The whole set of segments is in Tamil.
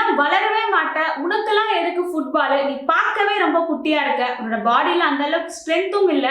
நீலாம் வளரவே மாட்ட, உனக்கெல்லாம் எதுக்கு ஃபுட்பால், நீ பார்க்கவே ரொம்ப குட்டியா இருக்க, உன்னோட பாடியில அந்த அளவுக்கு ஸ்ட்ரென்த்தும் இல்ல,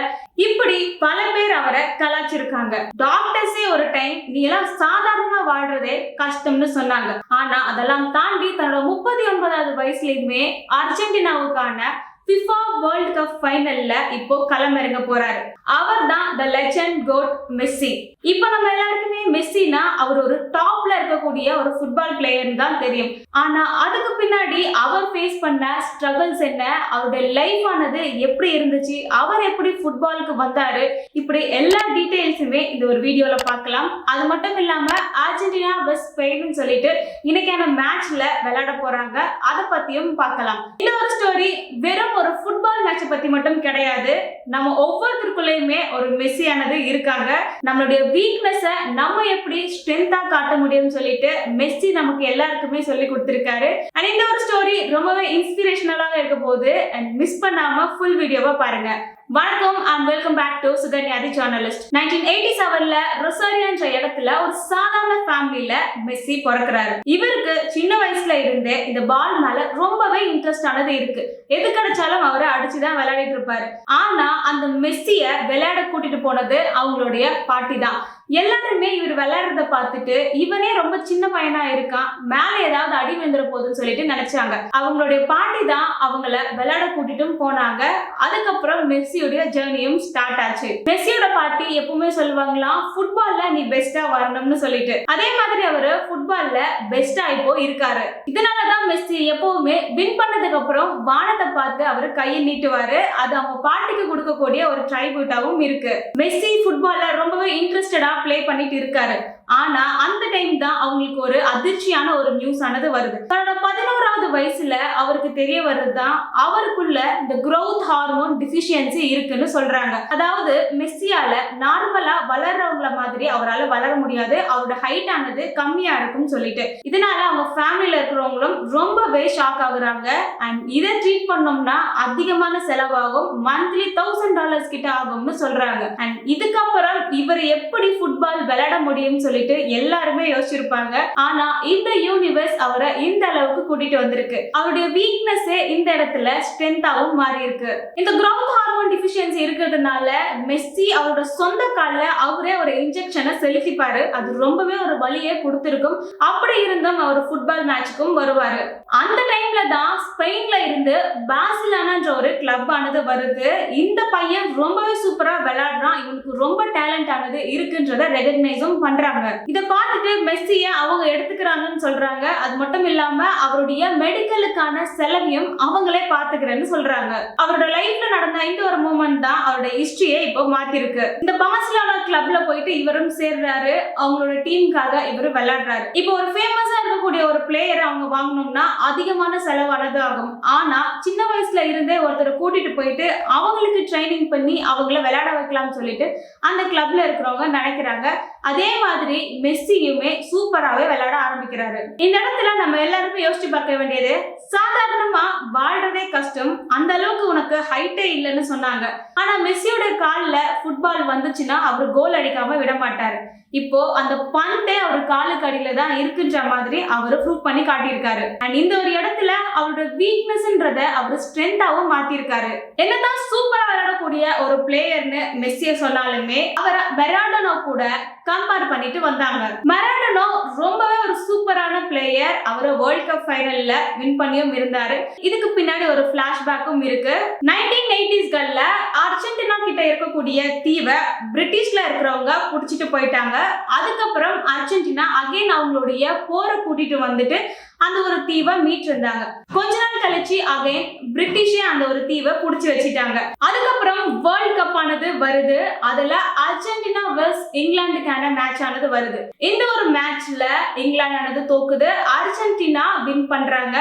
இப்படி பல பேர் அவரை கலாச்சிருக்காங்க. டாக்டர்ஸே ஒரு டைம் நீ எல்லாம் சாதாரணமா வாழ்றதே கஷ்டம்னு சொன்னாங்க. ஆனா அதெல்லாம் தாண்டி தன்னோட 39வது வயசுலயுமே அர்ஜென்டினாவுக்கான FIFA வேர்ல்ட் கப் ஃபைனல்ல இப்போ களமிறங்க போறாரு. அவர் தான் தி லெஜெண்ட் கோட் மெஸ்ஸி. இப்போ நம்ம எல்லாருக்குமே மெஸ்ஸினா அவர் ஒரு டாப்ல இருக்கக்கூடிய ஒரு ஃபுட்பால் பிளேயர்னு தான் தெரியும். ஆனா அதுக்கு பின்னாடி அவர் ஃபேஸ் பண்ண ஸ்ட்ரகிள்ஸ் என்ன, அவருடைய லைஃப் ஆனது எப்படி இருந்துச்சு, அவர் எப்படி ஃபுட்பாலுக்கு வந்தாரு, இப்படி எல்லா டீடைல்ஸுமே இந்த ஒரு வீடியோல பார்க்கலாம். அது மட்டும் இல்லாம அர்ஜென்டினா வெஸ் ஸ்பெயின் சொல்லிட்டு இன்னைக்கான மேட்ச்ல விளையாட போறாங்க, அதை பத்தியும் பார்க்கலாம். இந்த ஒரு ஸ்டோரி வெறும் ஒரு ஃபுட்பால் மேட்சை பத்தி மட்டும் கிடையாது. நம்ம ஒவ்வொருத்தருக்குள்ளேயுமே ஒரு மெஸ்ஸியானது இருக்காங்க. நம்மளுடைய வீக்னஸை நம்ம எப்படி ஸ்ட்ரென்த்தா காட்ட முடியும்னு சொல்லிட்டு மெஸ்ஸி நமக்கு எல்லாருக்குமே சொல்லி கொடுத்திருக்காரு. அண்ட் இந்த ஒரு ஸ்டோரி ரொம்பவே இன்ஸ்பிரேஷனலாக இருக்க போது மிஸ் பண்ணாம ஃபுல் வீடியோவை பாருங்க. வணக்கம் and welcome back to Sukanya the journalist. 1987ல ரொசாரியோன்ற இடத்துல ஒரு சாதாரண ஃபேமிலியில மெஸ்ஸி பிறக்கிறாரு. இவருக்கு சின்ன வயசுல இருந்தே இந்த பால் மேல ரொம்பவே இன்ட்ரெஸ்ட் ஆனது இருக்கு. எது கிடைச்சாலும் அவரை அடிச்சுதான் விளையாடிட்டு இருப்பாரு. ஆனா அந்த மெஸ்ஸிய விளையாட கூட்டிட்டு போனது அவங்களுடைய பாட்டி தான். எல்லாருமே இவர் விளையாடுறத பார்த்துட்டு இவனே ரொம்ப சின்ன பையனா இருக்கான், மேல ஏதாவது அடி விழுந்துற போதுன்னு சொல்லிட்டு நினைச்சாங்க. அவங்களுடைய பாட்டி தான் அவங்கள விளையாட கூட்டிட்டும் போனாங்க. அதுக்கப்புறம் மெஸ்ஸியோட ஜர்னியும் ஸ்டார்ட் ஆச்சு. மெஸ்ஸியோட பாட்டி எப்பவுமே சொல்லுவாங்களாம், ஃபுட்பால்ல நீ பெஸ்டா வரணும்னு சொல்லிட்டு. அதே மாதிரி அவரு ஃபுட்பால்ல பெஸ்டா இப்போ இருக்காரு. இதனாலதான் மெஸ்ஸி எப்பவுமே வின் பண்ணதுக்கு அப்புறம் வானத்தை பார்த்து அவரு கையை நீட்டுவாரு. அது அவங்க பாட்டிக்கு கொடுக்கக்கூடிய ஒரு ட்ரைபியூட்டாவும் இருக்கு. மெஸ்ஸி ஃபுட்பால்ல ரொம்பவே இன்ட்ரெஸ்டடா ப்ளே பண்ணிட்டு இருக்காரு. ஆனா அந்த டைம் தான் அவங்களுக்கு ஒரு அதிர்ச்சியான ஒரு நியூஸ் ஆனது வருது. தன்னோட 11வது வயசுல அவருக்கு தெரிய வருதுதான் அவருக்குள்ள இந்த growth ஹார்மோன் டிஃபிஷியன்சி இருக்குன்னு சொல்றாங்க. அதாவது மெஸ்ஸியால நார்மலா வளர்றவங்கள மாதிரி அவரால் வளர முடியாது, அவரோட ஹைட் ஆனது கம்மியா இருக்கும்னு சொல்லிட்டு. இதனால அவங்க ஃபேமிலியில இருக்கிறவங்களும் ரொம்பவே ஷாக் ஆகுறாங்க. அண்ட் இதை ட்ரீட் பண்ணோம்னா அதிகமான செலவாகும், மந்த்லி $1000 கிட்ட ஆகும்னு சொல்றாங்க. அண்ட் இதுக்கப்புறம் இவர் எப்படி ஃபுட்பால் விளையாட முடியும்னு சொல்லி எல்லாருமே யோசிச்சிருப்பாங்க. ஆனா இந்த யூனிவர்ஸ் அவரை இந்த அளவுக்கு கூட்டிட்டு வந்திருக்கு. அவருடைய வீக்னஸ் இந்த இடத்துல ஸ்ட்ரென்த்தாவும் மாறி இருக்கு. இந்த growth ஹார்மோன் டிஃபிஷியன்சி இருக்கிறதுனால மெஸ்ஸி அவரோட சொந்த கால்ல அவரே ஒரு இன்ஜெக்ஷனை செலுத்திப்பாரு. அது ரொம்பவே ஒரு வலியை கொடுத்திருக்கும். அப்படி இருந்தும் அவர் ஃபுட்பால் மேட்சுக்கும் வருவாரு. அந்த டைம்ல தான் ஸ்பெயின்ல இருந்து பார்சிலோனான்ற ஒரு கிளப் ஆனது வருது. இந்த பையன் ரொம்பவே சூப்பரா விளையாடுறான், இவனுக்கு ரொம்ப டேலண்ட் ஆனது இருக்குன்றத ரெகக்னைஸும் பண்றாங்க. இத பார்த்துட்டு மெஸ்ஸிய அவங்க எடுத்துக்கிறாங்கன்னு சொல்றாங்க. அது மட்டும் இல்லாம அவருடைய மெடிக்கலுக்கான செலவையும் அவங்களே பாத்துக்கிறேன்னு சொல்றாங்க. அவரோட லைஃப்ல நடந்த இந்த ஒரு மூமெண்ட் தான் அவரோட ஹிஸ்டரியை இப்போ மாத்திருக்கு. இந்த பார்சிலோனா கிளப்ல போயிட்டு இவரும் சேர்றாரு, அவங்களோட டீமுக்காக இவரு விளையாடுறாரு. இப்போ ஒரு ஃபேமஸா இருக்கக்கூடிய ஒரு பிளேயர் அவங்க வாங்கணும்னா அதிகமான செலவானது ஆகும். ஆனா சின்ன வயசுல இருந்தே ஒருத்தரை கூட்டிட்டு போயிட்டு அவங்களுக்கு ட்ரைனிங் பண்ணி அவங்கள விளையாட வைக்கலாம்னு சொல்லிட்டு அந்த கிளப்ல இருக்கிறவங்க நினைக்கிறாங்க. அதே மாதிரி மெஸ்ஸியுமே சூப்பராகவே விளையாட ஆரம்பிக்கிறாரு. இந்த இடத்துல நம்ம எல்லாருமே யோசிச்சு பார்க்க வேண்டியது, சாதாரணமா வாழ்றதே கஷ்டம், அந்த அளவுக்கு உனக்கு ஹைட்டே இல்லைன்னு சொன்னாங்க. ஆனா மெஸ்ஸியோட கால்ல ஃபுட்பால் வந்துச்சுன்னா அவர் கோல் அடிக்காம விட மாட்டாரு. இப்போ அந்த பந்தே அவர் காலுக்கு அடியில தான் இருக்குன்ற மாதிரி அவர் ப்ரூவ் பண்ணி காட்டியிருக்காரு. அண்ட் இந்த ஒரு இடத்துல அவரோட வீக்னஸ்ன்றத அவர் ஸ்ட்ரென்த்தாவும் மாத்திருக்காரு. என்னதான் சூப்பரா விளையாடக்கூடிய ஒரு பிளேயர்னு மெஸ்ஸிய சொன்னாலுமே அவரை மெராடோனோ கூட கம்பேர் பண்ணிட்டு வந்தாங்க. மெராடோனோ ரொம்பவே ஒரு சூப்பரான பிளேயர், அவரை வேர்ல்ட் கப் ஃபைனல்ல வின் பண்ணியும் இருந்தாரு. இதுக்கு பின்னாடி ஒரு பிளாஷ்பேக்கும் இருக்கு. 1980ஸ்கள்ல அர்ஜென்டினா கிட்ட இருக்கக்கூடிய தீவை பிரிட்டிஷ்ல இருக்கிறவங்க புடிச்சிட்டு போயிட்டாங்க. அதுக்கப்புறம் அர்ஜென்டினா அகைன் அவங்களுடைய போரை கூட்டிட்டு வந்துட்டு அந்த ஒரு தீவை மீட்டிருந்தாங்க. கொஞ்ச நாள் கழிச்சு அகைன் பிரிட்டிஷே அந்த ஒரு தீவை புடிச்சு வச்சுட்டாங்க. அதுக்கப்புறம் வேர்ல்ட் கப் ஆனது வருது. அதுல அர்ஜென்டினா வெர்சஸ் இங்கிலாந்துக்கான மேட்ச் ஆனது வருது. இந்த ஒரு மேட்ச்ல இங்கிலாந்து ஆனது தோக்குது, அர்ஜென்டினா வின் பண்றாங்க.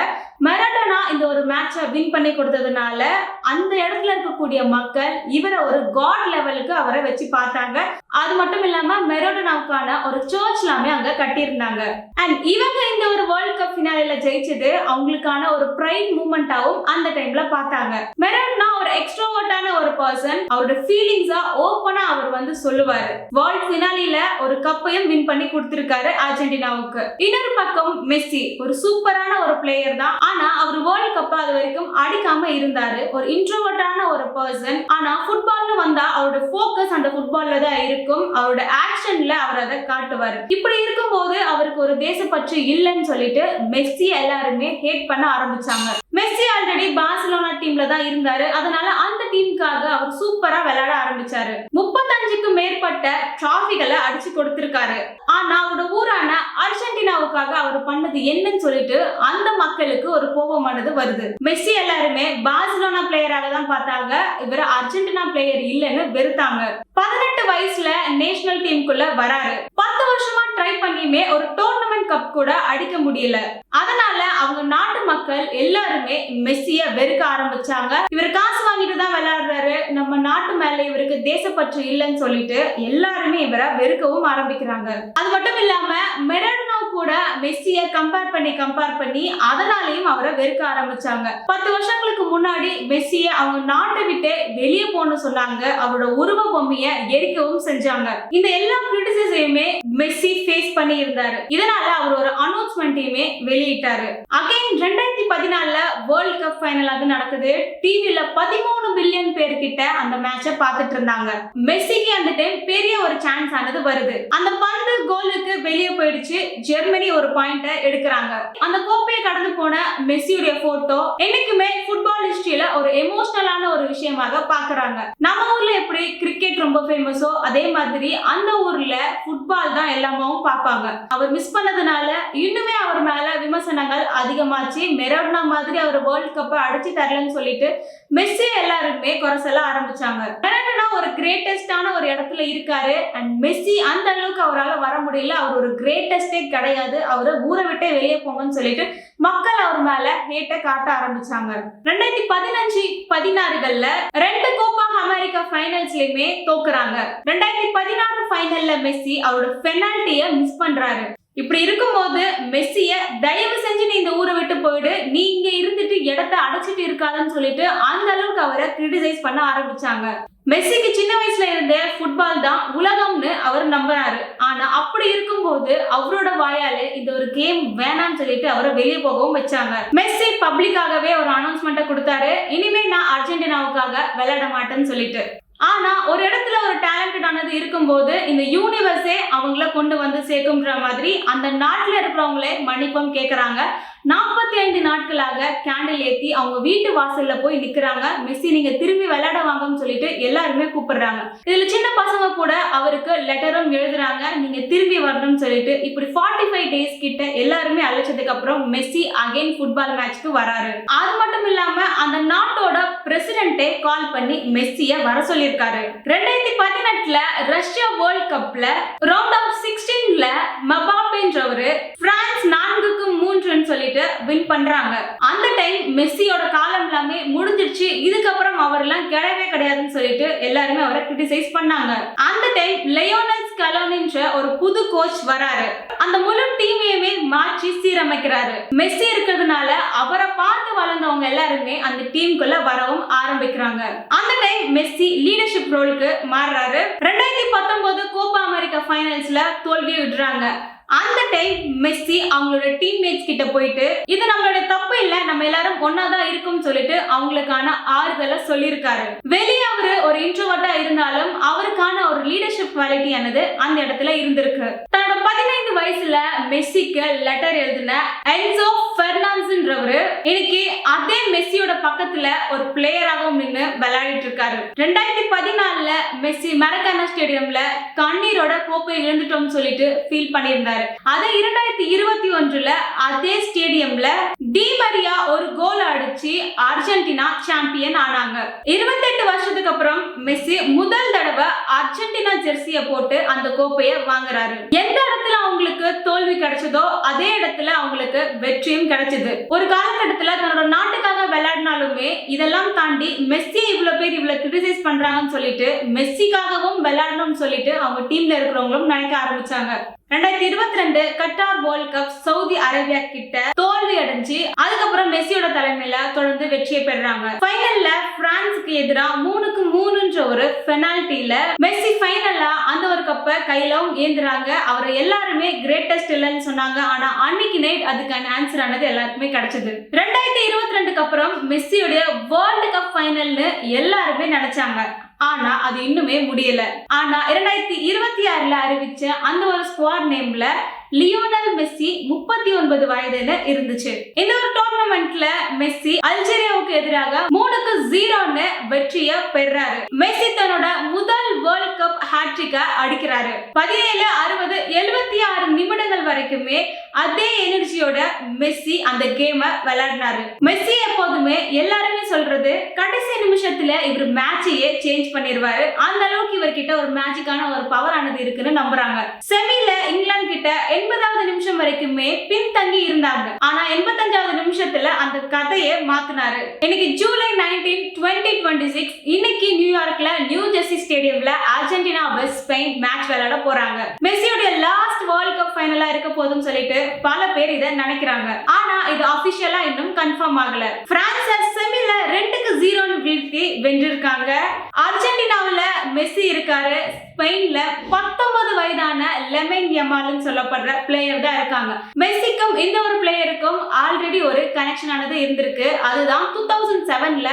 மெரடோனா இந்த ஒரு மேட்சை வின் பண்ணி கொடுத்ததுனால அந்த இடத்துல இருக்கக்கூடிய மக்கள் இவரை ஒரு காட் லெவலுக்கு அவரை வச்சு பார்த்தாங்க. அது மட்டும் இல்லாம மெரடோனாவுக்கான ஒரு சர்ச் எல்லாமே அங்க கட்டியிருந்தாங்க. அண்ட் இவங்க இந்த ஒரு வேர்ல்ட் கப் ஃபினாலேல ஜெயிச்சது அவங்களுக்கான ஒரு பிரைட் மூமெண்டாவும் அந்த டைம்ல பார்த்தாங்க. மெரடோனா ஒரு ஒரு எக்ஸ்ட்ரோவர்ட்டான ஒரு பர்சன். அவரோட ஃபீலிங்ஸா ஓப்பனா அவர் வந்து சொல்லுவாரு. வேர்ல்ட் ஃபினாலில ஒரு கப்பையும் வின் பண்ணி கொடுத்திருக்காரு அர்ஜென்டினாவுக்கு. இன்னொரு பக்கம் மெஸ்ஸி ஒரு சூப்பரான ஒரு பிளேயர் தான். ஆனா அவர் வேர்ல்ட் கப் அது வரைக்கும் அடிக்காம இருந்தாரு. ஒரு இன்ட்ரோவர்ட்டான ஒரு பர்சன். ஆனா ஃபுட்பால்னு வந்தா அவரோட ஃபோக்கஸ் அந்த ஃபுட்பால்ல தான் இருக்கும். அவரோட ஆக்ஷன்ல அவர் அதை காட்டுவாரு. இப்படி இருக்கும்போது அவருக்கு ஒரு தேசப்பற்று இல்லைன்னு சொல்லிட்டு மெஸ்ஸி எல்லாருமே ஹேட் பண்ண ஆரம்பிச்சாங்க. மெஸ்ஸி ஆல்ரெடி பார்சிலோனா டீம்ல தான் இருந்தாரு. அதனால அந்த டீமுக்காக அவர் சூப்பரா விளையாட ஆரம்பிச்சாரு. 35க்கும் மேற்பட்ட டிராஃபிகளை அடிச்சு கொடுத்திருக்காரு. ஆனா அவரோட ஊரான அர்ஜென்டினாவுக்காக அவர் பண்ணது என்னன்னு சொல்லிட்டு அந்த மக்களுக்கு ஒரு கோபமானது வருது. மெஸ்ஸி எல்லாருமே பார்சிலோனா பிளேயராக தான் பார்த்தாங்க. இவர் அர்ஜென்டினா பிளேயர் இல்லைன்னு வெறுத்தாங்க. 18 வயசுல நேஷனல் டீமுக்குள்ள வராரு. 10 வருஷமா ட்ரை பண்ணியுமே ஒரு டோர்னமெண்ட் கப் கூட அடிக்க முடியல. அதனால அவங்க நாட்டு மக்கள் எல்லாருமே மெஸ்ஸிய வெறுக்க ஆரம்பிச்சாங்க. இவர் காசு வாங்கிட்டு தான் விளையாடுறாரு, நம்ம நாட்டு மேல இவருக்கு தேசப்பற்று இல்லைன்னு சொல்லிட்டு எல்லாருமே இவரை வெறுக்கவும் ஆரம்பிக்கிறாங்க. அது மட்டும் இல்லாம மெரடோனா கூட மெஸ்ஸிய கம்பேர் பண்ணி அதனாலையும் அவரை வெறுக்க ஆரம்பிச்சாங்க. 10 வருஷங்களுக்கு முன்னாடி மெஸ்ஸிய அவங்க நாட்டை விட்டு வெளியே போன்னு சொன்னாங்க. அவரோட உருவ பொம்மைய எரிக்கவும் செஞ்சாங்க. இந்த எல்லா கிரிட்டிசிசையுமே மெஸ்ஸி ஃபேஸ் பண்ணி இருந்தாரு. இதனால அவர் ஒரு அனௌன்ஸ்மெண்ட்டையுமே வெளியிட்டாரு. அகைன் 2014 வேர்ல்ட் கப் ஃபைனல் அது நடக்குது. டிவில 13 பில்லியன் பேர் கிட்ட அந்த மேட்சை பார்த்துட்டு இருந்தாங்க. மெஸ்ஸிக்கு அந்த டைம் பெரிய ஒரு சான்ஸ் ஆனது வருது. அந்த பந்து கோலுக்கு வெளியே போயிடுச்சு. ஜெர்மனி ஒரு பாயிண்ட எடுக்கிறாங்க. அந்த கோப்பையை கடந்து போன மெஸ்ஸியோட போட்டோ என்னைக்குமே ஃபுட்பால் ஹிஸ்டரியில ஒரு எமோஷனலான ஒரு விஷயமாக பாக்குறாங்க. நம்ம ஊர்ல எப்படி கிரிக்கெட் ரொம்ப ஃபேமஸோ அதே மாதிரி அந்த ஊர்ல ஃபுட்பால் தான் எல்லாமும் பார்ப்பாங்க. அவர் மிஸ் பண்ணதுனால இன்னுமே அவர் மேல விமர்சனங்கள் அதிகமாச்சு. மெரடோனா மாதிரி அவர் வேர்ல்ட் கப்பை அடிச்சு தரலன்னு சொல்லிட்டு மெஸ்ஸி எல்லாருமே குறை சொல்ல ஆரம்பிச்சாங்க. மெரடோனா ஒரு கிரேட்டஸ்டான ஒரு இடத்துல இருக்காரு. அண்ட் மெஸ்ஸி அந்த அளவுக்கு அவரால் வர முடியல. அவர் ஒரு கிரேட்டஸ்டே கிடையாது, அவரை ஊரை விட்டே வெளியே போங்கன்னு சொல்லிட்டு மக்கள் அவர் மேல ஹேட்டை காட்ட ஆரம்பிச்சாங்க. 2015-16 2 கோப்பா அமெரிக்கா ஃபைனல்ஸ்லயுமே தோக்குறாங்க. 2016 ஃபைனல்ல மெஸ்ஸி அவரோட பெனால்ட்டியை மிஸ் பண்றாரு. இப்படி இருக்கும்போது மெஸ்ஸிய தயவு செஞ்சு நீ இந்த ஊரை விட்டு போயிடு, நீ இங்க இருந்துட்டு இடத்த அடைச்சிட்டு இருக்காதுன்னு சொல்லிட்டு அந்த அளவுக்கு அவரை கிரிட்டிசைஸ் பண்ண ஆரம்பிச்சாங்க. மெஸ்ஸிக்கு சின்ன வயசுல இருந்தே ஃபுட்பால் தான் உலகம்னு அவர் நம்புறாரு. ஆனா அப்படி இருக்கும்போது அவரோட வாயால இந்த ஒரு கேம் வேணாம்னு சொல்லிட்டு அவரை வெளியே போகவும் வச்சாங்க. மெஸ்ஸி பப்ளிக்காகவே ஒரு அனௌன்ஸ்மெண்ட்டை கொடுத்தாரு, இனிமே நான் அர்ஜென்டினாவுக்காக விளையாட மாட்டேன்னு சொல்லிட்டு. ஆனா ஒரு இடத்துல ஒரு டேலண்டடானது இருக்கும்போது இந்த யூனிவர்ஸே அவங்கள கொண்டு வந்து சேர்க்கும்ன்ற மாதிரி அந்த நாட்டுல இருக்கிறவங்களே மன்னிப்பும் கேட்கறாங்க. 45 நாட்களாக கேண்டில் ஏத்தி அவங்க வீட்டு வாசல்ல போய் நிக்கிறாங்க. மெஸ்ஸி நீங்க திரும்பி விளையாட வாங்கன்னு சொல்லிட்டு எல்லாருமே கூப்பிடுறாங்க. இதுல சின்ன பசங்க கூட அவருக்கு லெட்டரும் எழுதுறாங்க, நீங்க திரும்பி வரணும்னு சொல்லிட்டு. இப்படி 45 டேஸ் கிட்ட எல்லாருமே அழைச்சதுக்கு அப்புறம் மெஸ்ஸி அகைன் ஃபுட்பால் மேட்ச்க்கு வராரு. அது மட்டும் இல்லாம அந்த நாட்டோட பிரசிடென்ட்டே கால் பண்ணி மெஸ்ஸிய வர சொல்லியிருக்காரு. 2018 ரஷ்யா வேர்ல்ட் கப்ல ரவுண்ட் ஆஃப் 16ல மபாப்பேன்றவரு பிரான்ஸ் 4-3 சொல்லிட்டு வின் பண்றாங்க. அந்த டைம் மெஸ்ஸியோட காலம் எல்லாமே முடிஞ்சிருச்சு, இதுக்கப்புறம் அவர்லாம் கிடையவே கிடையாதுன்னு சொல்லிட்டு எல்லாருமே அவரை கிரிட்டிசைஸ் பண்ணாங்க. அந்த டைம் லியோனல் ஸ்கலோனின்ற ஒரு புது கோச் வராரு. அந்த முழு டீமையுமே மாற்றி சீரமைக்கிறாரு. மெஸ்ஸி இருக்கிறதுனால அவரை பார்த்து வளர்ந்தவங்க எல்லாருமே அந்த டீமுக்குள்ள வரவும் ஆரம்பிக்கிறாங்க. அந்த டைம் மெஸ்ஸி லீடர்ஷிப் ரோலுக்கு மாறுறாரு. 2019 கோப்பா அமெரிக்கா ஃபைனல்ஸ்ல தோல்வி விடுறாங்க. அந்த டைம் மெஸ்ஸி அவங்களோட டீம்மேட்ஸ் கிட்ட போயிட்டு இது நம்மளோட தப்பு இல்ல, நம்ம எல்லாரும் ஒன்னாதான் இருக்கும்னு சொல்லிட்டு அவங்களுக்கான ஆறுதலை சொல்லியிருக்காரு. வெளியே அவரு ஒரு இன்ட்ரோவர்ட்டா இருந்தாலும் அவருக்கான ஒரு லீடர்ஷிப் குவாலிட்டி ஆனது அந்த இடத்துல இருந்திருக்கு. தன்னோட 15 வயசுல மெஸ்ஸிக்கு லெட்டர் எழுதின என்சோ பெர்னாண்டஸ்ன்றவரு இன்னைக்கு அதே மெஸ்ஸியோட பக்கத்துல ஒரு பிளேயராகவும் நின்று விளையாடிட்டு இருக்காரு. 2014 மெஸ்ஸி மரக்கானா ஸ்டேடியம்ல கண்ணீரோட கோப்பை இழந்துட்டோம்னு சொல்லிட்டு ஃபீல் பண்ணியிருந்தாரு. அதே 2021 அதே ஸ்டேடியம்ல டி மரியா ஒரு கோல் அடிச்சு அர்ஜென்டினா சாம்பியன் ஆனாங்க. 28 வருஷத்துக்கு அப்புறம் மெஸ்ஸி முதல் தடவை அர்ஜென்டினா ஜெர்சியை போட்டு அந்த கோப்பையை வாங்குறாரு. எந்த இடத்துல அவங்களுக்கு தோல்வி கிடைச்சதோ அதே இடத்துல அவங்களுக்கு வெற்றியும் கிடைச்சது. ஒரு காலகட்டத்துல தன்னோட நாட்டுக்காக விளையாடினாலுமே இதெல்லாம் தாண்டி மெஸ்ஸி இவ்வளவு பேர் இவ்வளவு கிரிட்டிசைஸ் பண்றாங்கன்னு சொல்லிட்டு மெஸ்ஸிக்காகவும் விளையாடணும்னு சொல்லிட்டு அவங்க டீம்ல இருக்கிறவங்களும் நினைக்க ஆரம்பிச்சாங்க. 2022 Qatar world cup Saudi Arabia கிட்ட தோல்வி அடைஞ்சு அதுக்கப்புறம் மெஸ்ஸியோட தலைமையில தொடர்ந்து வெற்றியை பெறாங்க. ஃபைனல்ல பிரான்சுக்கு எதிராக 3-3 ஒரு பெனால்டில மெஸ்ஸி ஃபைனல்ல அந்த ஒரு கப்பை கையிலும் ஏந்துறாங்க. அவர் எல்லாருமே கிரேட்டஸ்ட் இல்லன்னு சொன்னாங்க. ஆனா அன்னைக்கு நைட் அதுக்கான ஆன்சர் ஆனது எல்லாருக்குமே கிடைச்சது. 2022க்கு அப்புறம் மெஸ்ஸியோட வேர்ல்ட் கப் ஃபைனல்னு எல்லாருமே நினைச்சாங்க. ஆனா அது இன்னுமே முடியல. ஆனா 2026ல அறிவிச்ச அந்த ஒரு ஸ்குவாட் நேம்ல லியோனல் மெஸ்ஸி 39 வயதுல இருந்துச்சு. இந்த ஒரு டோர்னமெண்ட்ல மெஸ்ஸி அல்ஜீரியாவுக்கு எதிராக 3-0 வெற்றியை பெறாரு. மெஸ்ஸி தன்னோட முதல் வேர்ல்ட் கப் ஹாட்ரிக்க அடிக்கிறாரு. 17, 60, 76 நிமிடங்கள் வரைக்குமே அதே எனர்ஜியோட மெஸ்ஸி அந்த கேம விளையாடினாரு. மெஸ்ஸி எப்போதுமே எல்லாருமே சொல்றது கடைசி நிமிஷத்துல இவர் மேட்சையே சேஞ்ச் பண்ணிடுவாரு. அந்த அளவுக்கு இவர்கிட்ட ஒரு மேஜிக்கான ஒரு பவர் ஆனது இருக்குன்னு நம்புறாங்க. செமில இங்கிலாந்து கிட்ட 80வது நிமிஷம் வரைக்குமே பின்தங்கி இருந்தாங்க. ஆனா 85வது நிமிஷத்துல அந்த கதையை மாத்தினாரு. இன்னைக்கு ஜூலை 19, 2026 இன்னைக்கு நியூயார்க்ல நியூ ஜெர்சி ஸ்டேடியம்ல அர்ஜென்டினா வெஸ்ட் ஸ்பெயின் மேட்ச் விளையாட போறாங்க. மெஸ்ஸியோட லாஸ்ட் வேர்ல்ட் கப் ஃபைனலா இருக்க போதுன்னு சொல்லிட்டு பல பேர் இதை நினைக்கிறாங்க. ஆனா இது அபிஷியலா இன்னும் கன்ஃபார்ம் ஆகல. பிரான்ஸ் செமில 2-0 வீழ்த்தி வென்றிருக்காங்க. அர்ஜென்டினாவுல மெஸ்ஸி இருக்காரு. ஸ்பெயின்ல 19 வயதான லெமைன் யமால்னு சொல்லப்படுற பிளேயர் தான் இருக்காங்க. மெஸ்ஸிக்கும் இந்த ஒரு பிளேயருக்கும் ஆல்ரெடி ஒரு கனெக்ஷன் ஆனது இருந்திருக்கு. அதுதான் 2007ல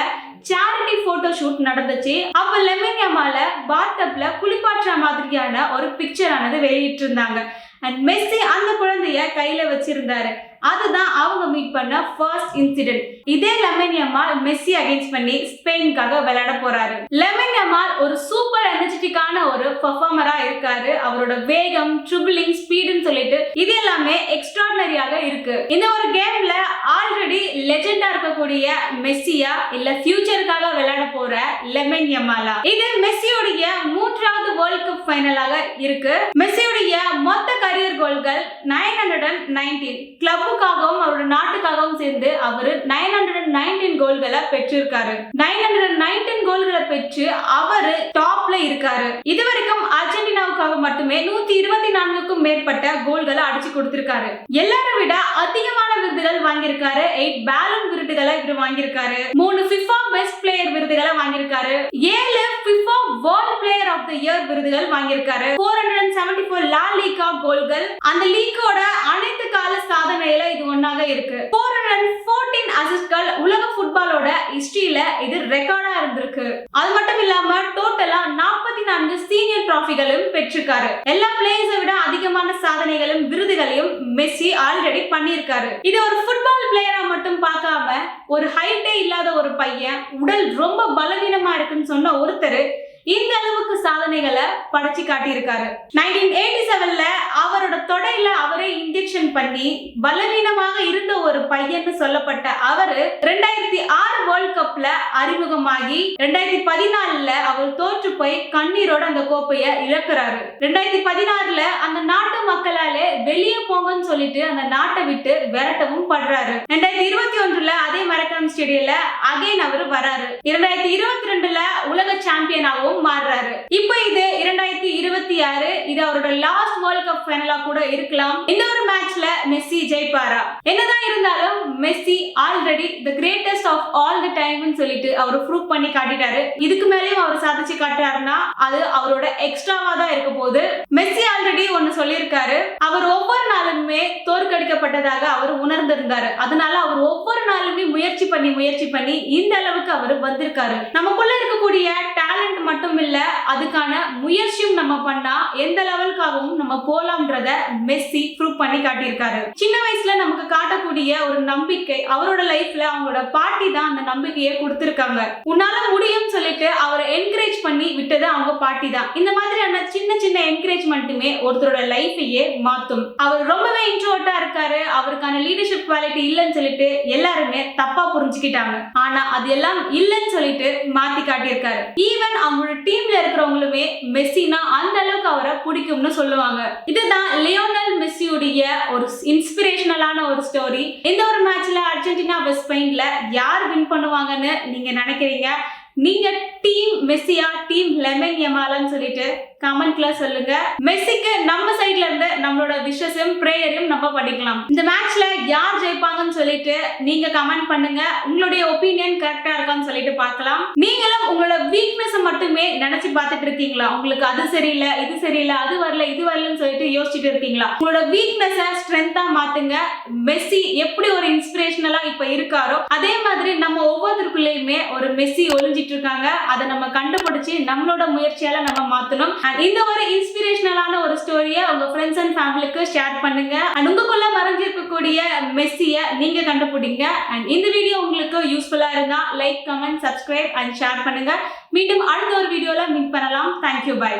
சேரிட்டி போட்டோ ஷூட் நடந்துச்சு. அப்ப லெமைன் யமால பாத்டப்ல குளிப்பாற்ற மாதிரியான ஒரு பிக்சர் ஆனது வெளியிட்டு இருந்தாங்க. அண்ட் மெஸ்ஸி அந்த குழந்தைய கையில வச்சிருந்தாரு. அதுதான் அவங்க மீட் பண்ண ஃபர்ஸ்ட் இன்சிடென்ட். இதே லெமைன் யமால் மெஸ்ஸி அகைன்ஸ்ட் பண்ணி ஸ்பெயினுக்காக விளையாட போறாரு. லெமைன் யமால் ஒரு சூப்பர் எனர்ஜெட்டிக்கான ஒரு பெர்ஃபார்மரா இருக்காரு. அவரோட வேகம், ட்ரிபிளிங், ஸ்பீடுன்னு சொல்லிட்டு இது எல்லாமே எக்ஸ்ட்ராடினரியாக இருக்கு. இந்த ஒரு கேம்ல ஆல்ரெடி லெஜெண்டா இருக்கக்கூடிய மெஸ்ஸியா இல்ல ஃபியூச்சருக்காக விளையாட போற லெமைன் யமாலா? இது மெஸ்ஸியோடைய 3வது வேர்ல்ட் கப் ஃபைனலாக இருக்கு. மெஸ்ஸியோடைய மொத்த கரியர் கோல்கள் 919. கிளப்புக்காகவும் அவரோட நாட்டுக்காகவும் சேர்ந்து அவர் 919 கோல்களை பெற்றிருக்காரு. 919 கோல்களை பெற்று அவர் டாப்ல இருக்காரு. இதுவரைக்கும் அர்ஜென்டினாவுக்காக மட்டுமே 124க்கும் மேற்பட்ட கோல்களை அடிச்சு கொடுத்திருக்காரு. எல்லாரை விட அதிகமான விருதுகள் வாங்கியிருக்காரு. 8 பேலன் விருதுகளை இவர் வாங்கியிருக்காரு. 3 FIFA பெஸ்ட் பிளேயர் விருதுகளை வாங்கியிருக்காரு. 7 FIFA world player of the year விருதுகள் வாங்கியிருக்காரு. 474 லா லீகா கோல்கள். அந்த லீக்கோட அனைத்து கால சாதனையில இது ஒன்னாக இருக்கு. 414 அசிஸ்ட்கள் உலக ஃபுட்பாலோட ஹிஸ்டரியில இது ரெக்கார்டா இருந்திருக்கு. அது மட்டும் இல்லாம டோட்டலா 44 சீனியர் டிராஃபிகளும் பெற்றிருக்காரு. எல்லா பிளேயர்ஸை விட அதிகமான சாதனைகளும் விருதுகளையும் மெஸ்ஸி ஆல்ரெடி பண்ணியிருக்காரு. இது ஒரு ஃபுட்பால் பிளேயரா மட்டும் பார்க்காம ஒரு ஹைட்டே இல்லாத ஒரு பையன் உடல் ரொம்ப பலவீனமா இருக்குன்னு சொன்ன ஒருத்தர் இந்த அளவுக்கு சாதனைகளை படைச்சு காட்டியிருக்காரு. 1987ல அவரோட தொடையில அவரே இன்ஜெக்ஷன் பண்ணி பலவீனமாக இருந்த ஒரு பையன் சொல்லப்பட்ட அவரு 2006 வேர்ல்ட் கப்ல அறிமுகமாகி 2014ல அவர் தோற்று போய் கண்ணீரோட அந்த கோப்பையை இழக்கிறாரு. 2016ல அந்த நாட்டு மக்களாலே வெளியே போங்கன்னு சொல்லிட்டு அந்த நாட்டை விட்டு விரட்டவும் படுறாரு. 2021ல அதே மரக்காணம் ஸ்டேடியம்ல அகைன் அவர் வராரு. 2022ல உலக சாம்பியனாகவும் மாறுறாரு. இப்போ இது 2026. இது அவரோட லாஸ்ட் வேர்ல்ட் கப் ஃபைனலா கூட இருக்கலாம். இந்த ஒரு மேட்ச்ல மெஸ்ஸி ஜெயிப்பாரா? என்னதான் இருந்தாலும் Messi already the greatest of all the டைம்னு சொல்லிட்டு அவர் ப்ரூவ் பண்ணி காட்டிட்டாரு. இதுக்கு மேலயும் அவர் சாதிச்சு காட்டுறாருன்னா அது அவரோட எக்ஸ்ட்ராவா தான் இருக்க போகுது. மெஸ்ஸி ஆல்ரெடி ஒன்னு சொல்லியிருக்காரு. அவர் ஒவ்வொரு நாளுமே தோற்கடிக்கப்பட்டதாக அவர் உணர்ந்திருந்தாரு. அதனால அவர் ஒவ்வொரு நாளுமே முயற்சி பண்ணி இந்த அளவுக்கு அவர் வந்திருக்காரு. நமக்குள்ள இருக்கக்கூடிய டேலண்ட் மட்டும் இல்ல, அதுக்கான முயற்சியும் நம்ம பண்ணா எந்த லெவலுக்காகவும் நம்ம போலாம்ன்றத மெஸ்ஸி ப்ரூவ் பண்ணி காட்டியிருக்காரு. சின்ன வயசுல நமக்கு காட்டக்கூடிய ஒரு நம்பிக்கை அவரோட லைஃப்ல அவங்களோட பாட்டி தான் அந்த நம்பிக்கையை கொடுத்திருக்காங்க. உன்னால முடியும் சொல்லிட்டு அவரை என்கரேஜ் பண்ணி விட்டது அவங்க பாட்டி தான். இந்த மாதிரியான சின்ன சின்ன என்கரேஜ்மெண்ட்டுமே ஒருத்தரோட லைஃபையே மாத்தும். அவர் ரொம்பவே இன்ட்ரோவர்ட்டா இருக்காரு. அவருக்கான லீடர்ஷிப் குவாலிட்டி இல்லைன்னு சொல்லிட்டு எல்லாருமே தப்பா புரிஞ்சுக்கிட்டாங்க. ஆனா அது எல்லாம் இல்லைன்னு சொல்லிட்டு மாத்தி காட்டியிருக்காரு. ஈவன் அவங்களோட டீம்ல இருக்கிறவங்களுமே மெஸ்ஸினா அந்த அளவுக்கு அவரை பிடிக்கும்னு சொல்லுவாங்க. இதுதான் லியோனல் மெஸ்ஸியுடைய ஒரு இன்ஸ்பிரேஷனலான ஒரு ஸ்டோரி. இந்த ஒரு மேட்ச்ல அர்ஜென்டினா வெஸ்ட் ஸ்பெயின்ல யார் வின் பண்ணுவாங்கன்னு நீங்க நினைக்கிறீங்க? நீங்க டீம் மெஸ்ஸியா டீம் லெமைன் யமாலான்னு சொல்லிட்டு கமெண்ட்ல சொல்லுங்க. மெஸ்ஸிக்கு நம்ம சைடுல இருந்து நம்மளோட விஷஸும் பிரேயரையும் நம்ம படிக்கலாம். இந்த மேட்ச்ல யார் ஜெயிப்பாங்கன்னு சொல்லிட்டு நீங்க கமெண்ட் பண்ணுங்க. உங்களுடைய ஒப்பீனியன் கரெக்டா இருக்கான்னு சொல்லிட்டு பார்க்கலாம். நீங்களும் உங்களோட வீக்னஸ் மட்டுமே நினைச்சு பார்த்துட்டு இருக்கீங்களா? உங்களுக்கு அது சரியில்லை, இது சரியில்லை, அது வரல, இது வரலன்னு சொல்லிட்டு யோசிச்சுட்டு இருக்கீங்களா? உங்களோட வீக்னஸ ஸ்ட்ரென்த்தா மாத்துங்க. மெஸ்ஸி எப்படி ஒரு இன்ஸ்பிரேஷனலா இப்ப இருக்காரோ அதே மாதிரி நம்ம ஒவ்வொருத்தருக்குள்ளேயுமே ஒரு மெஸ்ஸி ஒளிஞ்சிட்டு இருக்காங்க. அதை நம்ம கண்டுபிடிச்சு நம்மளோட முயற்சியால நம்ம மாத்தணும். இந்த ஒரு இன்ஸ்பிரேஷனலான ஒரு ஸ்டோரியை உங்க ஃப்ரெண்ட்ஸ் அண்ட் ஃபேமிலிக்கு ஷேர் பண்ணுங்க. அண்ட் உங்களுக்குள்ள மறைஞ்சிருக்கக்கூடிய மெஸ்ஸியை நீங்க கண்டுபிடிங்க. அண்ட் இந்த வீடியோ உங்களுக்கு யூஸ்ஃபுல்லா இருந்தா like, comment, subscribe and share பண்ணுங்க. மீண்டும் அடுத்த ஒரு வீடியோல மீட் பண்ணலாம். Thank you, by.